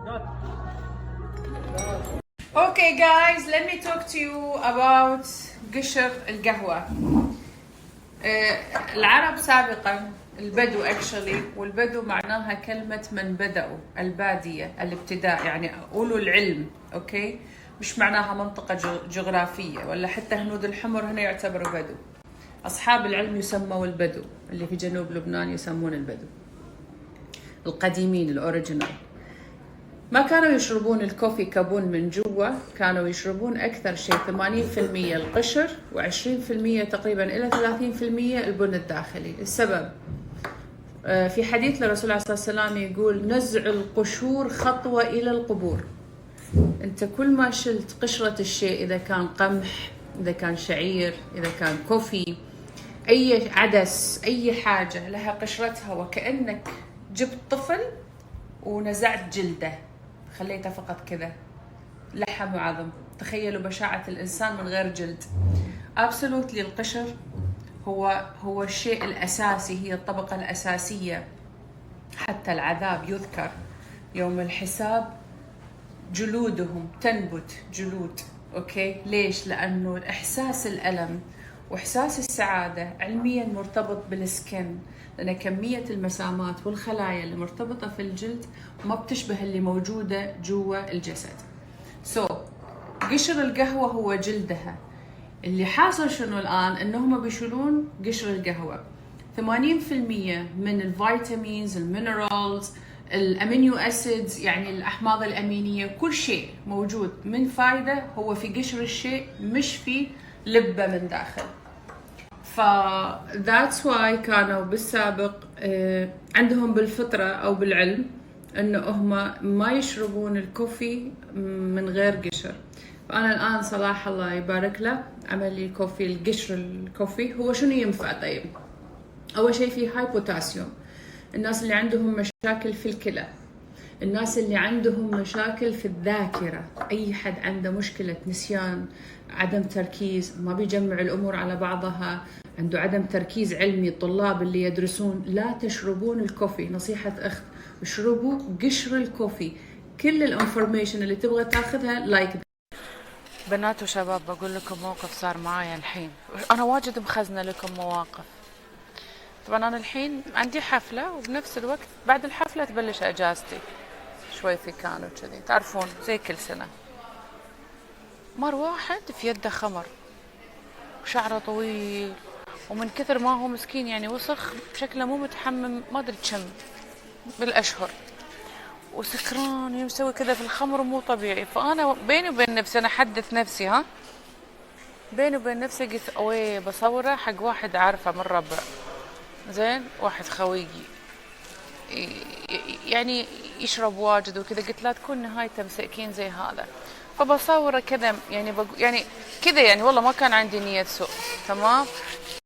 Okay guys, let me talk to you about قشر القهوة. العرب سابقا البدو actually، والبدو معناها كلمة من بدأوا، البادية، الابتداء، يعني أولو العلم. اوكي، مش معناها منطقة جغرافية، ولا حتى هنود الحمر هنا يعتبروا بدو. أصحاب العلم يسموا البدو، اللي في جنوب لبنان يسمون البدو القديمين الأوريجينال. ما كانوا يشربون الكوفي كبن من جوا، كانوا يشربون أكثر شيء 80% القشر و20% تقريبا إلى 30% البن الداخلي. السبب في حديث للرسول عليه الصلاة والسلام يقول: نزع القشور خطوة إلى القبور. أنت كل ما شلت قشرة الشيء، إذا كان قمح، إذا كان شعير، إذا كان كوفي، أي عدس، أي حاجة لها قشرتها، وكأنك جبت طفل ونزعت جلده، خليته فقط كذا لحم وعظم. تخيلوا بشاعة الإنسان من غير جلد. absolutely القشر هو الشيء الأساسي، هي الطبقة الأساسية. حتى العذاب يذكر يوم الحساب جلودهم تنبت جلود. أوكي، ليش؟ لأنه إحساس الألم وإحساس السعادة علميا مرتبط بالسكن، لأن كمية المسامات والخلايا اللي مرتبطة في الجلد ما بتشبه اللي موجودة جوا الجسد. قشر القهوة هو جلدها. اللي حاصل شنو الآن؟ إنهم بيشيلون قشر القهوة. 80% من الفيتامينز، المينرالز، الامينو اسيدز، يعني الاحماض الامينيه، كل شيء موجود من فايده هو في قشر الشيء، مش في لبه من داخل. ف that's why كانوا بالسابق عندهم بالفطره او بالعلم انه هم ما يشربون الكوفي من غير قشر. فانا الان صلاح الله يبارك له عمل لي كوفي، القشر الكوفي هو شنو ينفع؟ طيب، اول شيء فيه هاي بوتاسيوم. الناس اللي عندهم مشاكل في الكلى، الناس اللي عندهم مشاكل في الذاكرة، أي حد عنده مشكلة نسيان، عدم تركيز، ما بيجمع الأمور على بعضها، عنده عدم تركيز علمي، الطلاب اللي يدرسون، لا تشربون الكوفي. نصيحة أخت، اشربوا قشر الكوفي. كل الانفورميشن اللي تبغى تاخذها لايك. بنات وشباب، بقول لكم موقف صار معايا الحين. أنا واجد مخزنة لكم مواقف. طبعا أنا الحين عندي حفلة، وبنفس الوقت بعد الحفلة تبلش أجازتي شوي في كانو كذي، تعرفون زي كل سنة. مر واحد في يده خمر وشعره طويل، ومن كثر ما هو مسكين يعني وسخ، شكله مو متحمم، ما أدري كم بالأشهر، وسكران يسوي كذا في الخمر مو طبيعي. فأنا بيني وبين نفسي، أنا حدث نفسي، بيني وبين نفسي قلت أوي بصوره حق واحد عارفه من ربع، زين، واحد خويي يعني يشرب واجد وكذا. قلت لا تكون نهايته مساكين زي هذا، فبصوره كذا يعني يعني كذا، يعني والله ما كان عندي نية سوء، تمام.